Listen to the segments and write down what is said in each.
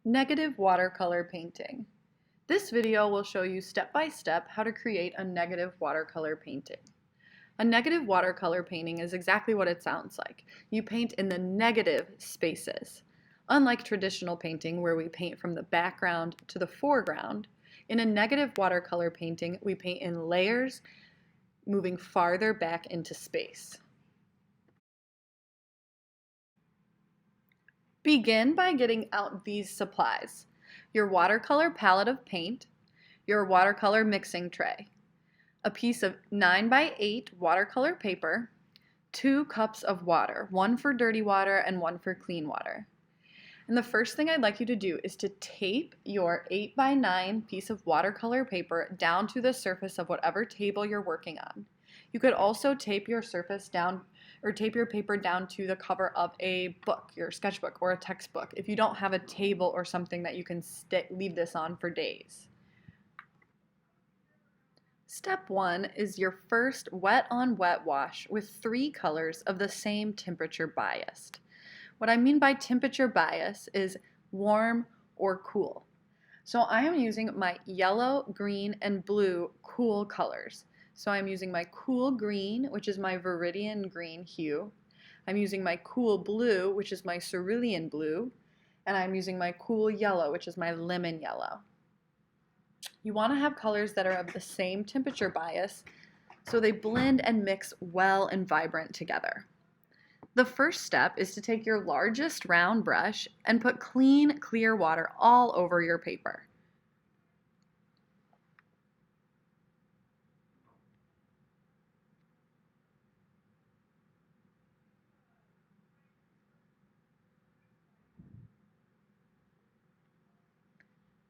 Negative watercolor painting. This video will show you step by step how to create a negative watercolor painting. A negative watercolor painting is exactly what it sounds like. You paint in the negative spaces. Unlike traditional painting where we paint from the background to the foreground, in a negative watercolor painting we paint in layers, moving farther back into space. Begin by getting out these supplies: your watercolor palette of paint, your watercolor mixing tray, a piece of 9 by 8 watercolor paper, 2 cups of water, one for dirty water and one for clean water. And the first thing I'd like you to do is to tape your 8 by 9 piece of watercolor paper down to the surface of whatever table you're working on. You could also tape your surface down or tape your paper down to the cover of a book, your sketchbook or a textbook, if you don't have a table or something that you can leave this on for days. Step 1 is your first wet on wet wash with 3 colors of the same temperature biased. What I mean by temperature bias is warm or cool. So I am using my yellow, green, and blue cool colors. So I'm using my cool green, which is my viridian green hue. I'm using my cool blue, which is my cerulean blue. And I'm using my cool yellow, which is my lemon yellow. You want to have colors that are of the same temperature bias so they blend and mix well and vibrant together. The first step is to take your largest round brush and put clean, clear water all over your paper.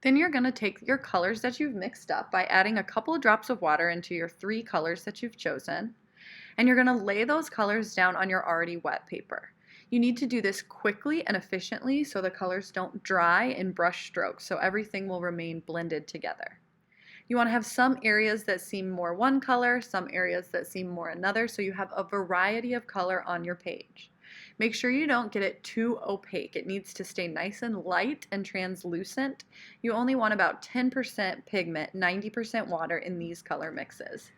Then you're going to take your colors that you've mixed up by adding a couple of drops of water into your 3 colors that you've chosen, and you're going to lay those colors down on your already wet paper. You need to do this quickly and efficiently so the colors don't dry in brush strokes, so everything will remain blended together. You want to have some areas that seem more one color, some areas that seem more another, so you have a variety of color on your page. Make sure you don't get it too opaque. It needs to stay nice and light and translucent. You only want about 10% pigment, 90% water in these color mixes.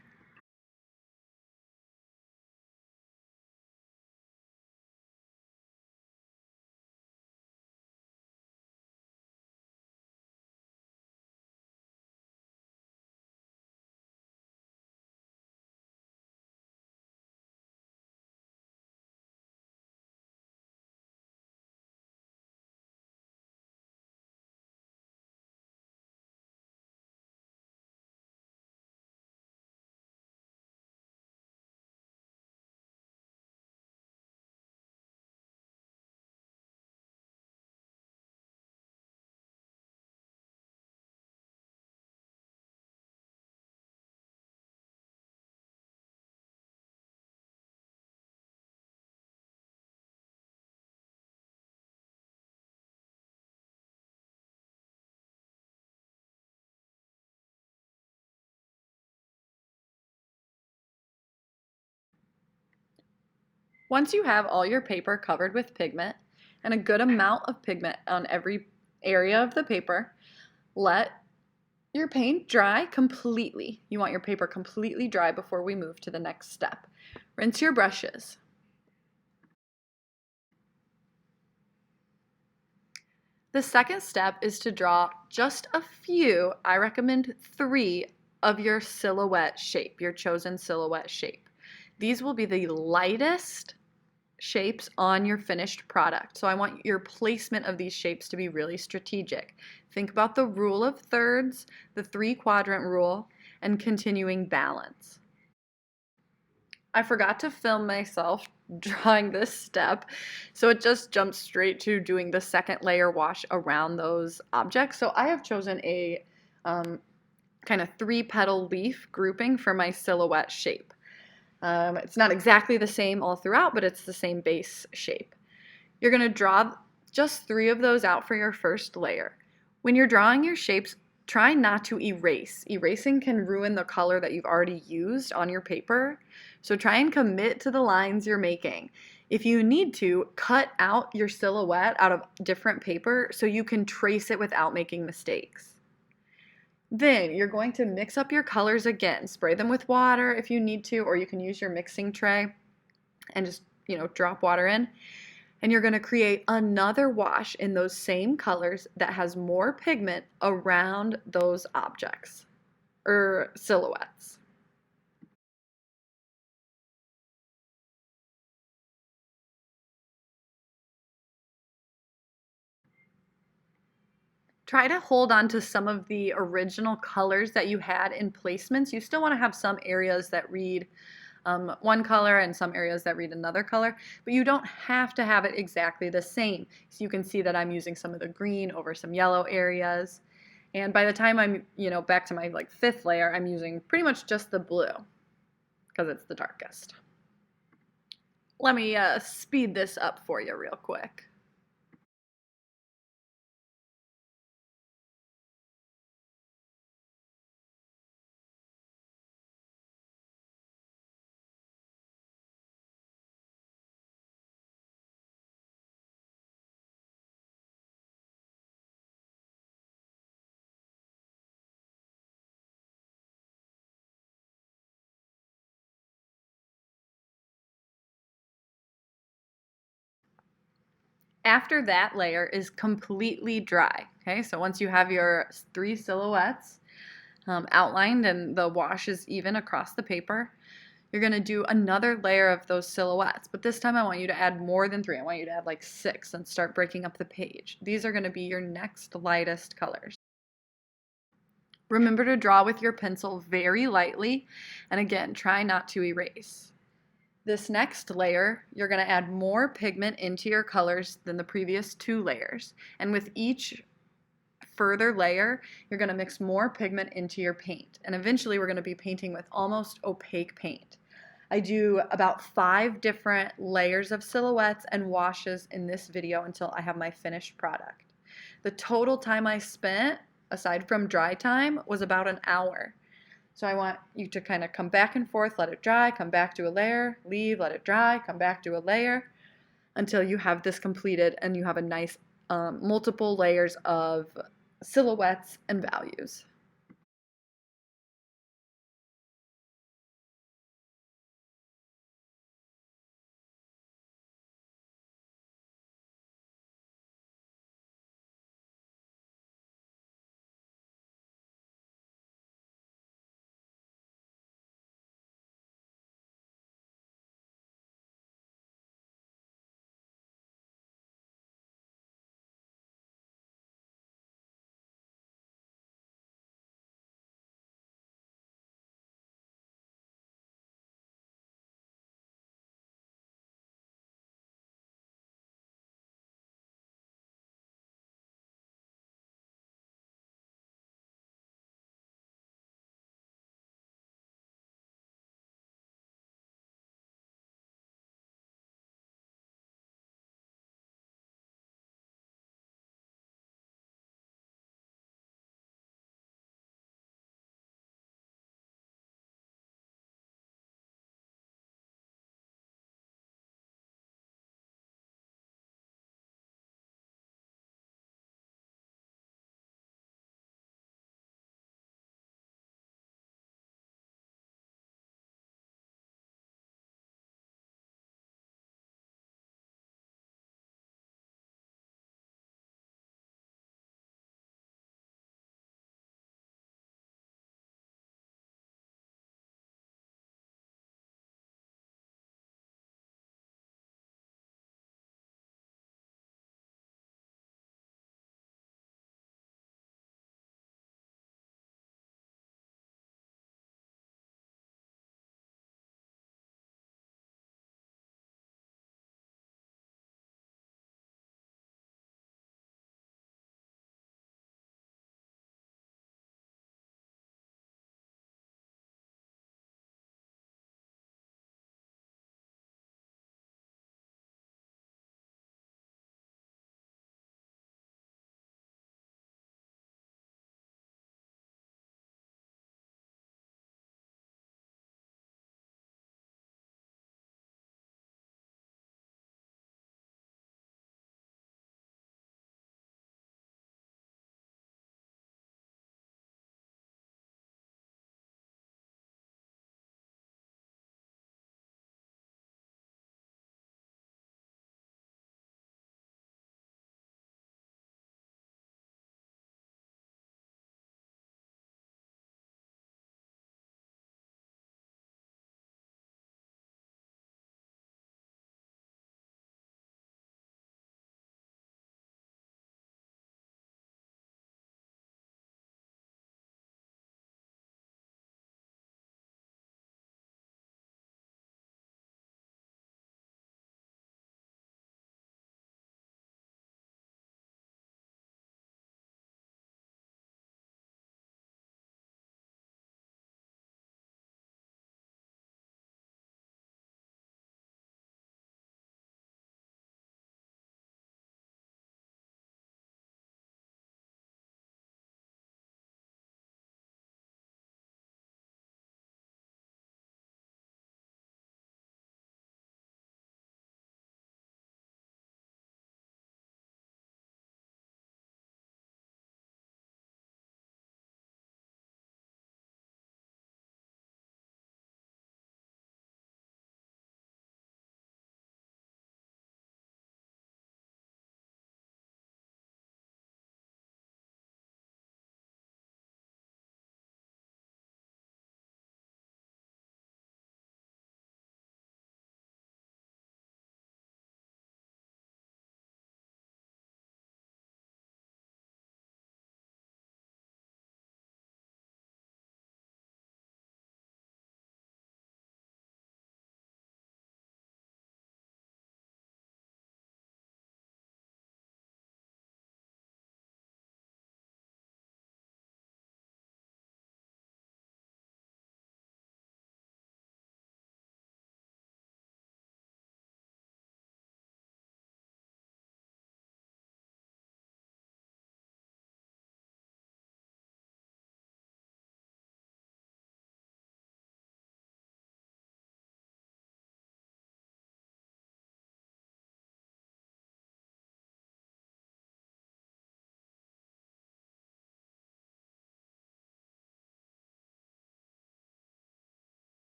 Once you have all your paper covered with pigment and a good amount of pigment on every area of the paper, let your paint dry completely. You want your paper completely dry before we move to the next step. Rinse your brushes. The second step is to draw just a few, I recommend 3, of your silhouette shape, your chosen silhouette shape. These will be the lightest shapes on your finished product. So I want your placement of these shapes to be really strategic. Think about the rule of thirds, the 3-quadrant rule, and continuing balance. I forgot to film myself drawing this step, so it just jumps straight to doing the second layer wash around those objects. So I have chosen a kind of 3-petal leaf grouping for my silhouette shape. It's not exactly the same all throughout, but it's the same base shape. You're going to draw just 3 of those out for your first layer. When you're drawing your shapes, try not to erase. Erasing can ruin the color that you've already used on your paper, so try and commit to the lines you're making. If you need to, cut out your silhouette out of different paper so you can trace it without making mistakes. Then you're going to mix up your colors again. Spray them with water if you need to, or you can use your mixing tray and just, drop water in. And you're going to create another wash in those same colors that has more pigment around those objects or silhouettes. Try to hold on to some of the original colors that you had in placements. You still want to have some areas that read one color and some areas that read another color, but you don't have to have it exactly the same. So you can see that I'm using some of the green over some yellow areas. And by the time I'm, back to my fifth layer, I'm using pretty much just the blue because it's the darkest. Let me speed this up for you real quick. After that layer is completely dry, okay? So once you have your 3 silhouettes outlined and the wash is even across the paper, you're gonna do another layer of those silhouettes. But this time I want you to add more than 3. I want you to add 6 and start breaking up the page. These are gonna be your next lightest colors. Remember to draw with your pencil very lightly, and again, try not to erase. This next layer, you're going to add more pigment into your colors than the previous 2 layers. And with each further layer, you're going to mix more pigment into your paint. And eventually we're going to be painting with almost opaque paint. I do about 5 different layers of silhouettes and washes in this video until I have my finished product. The total time I spent, aside from dry time, was about an hour. So I want you to kind of come back and forth, let it dry, come back to a layer, leave, let it dry, come back to a layer until you have this completed and you have a nice multiple layers of silhouettes and values.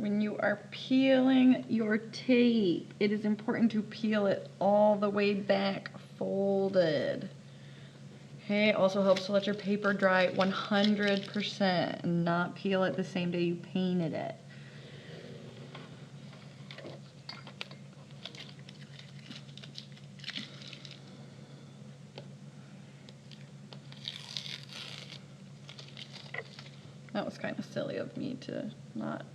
when you are peeling your tape, it is important to peel it all the way back folded. Okay, it also helps to let your paper dry 100% and not peel it the same day you painted it. That was kind of silly of me to not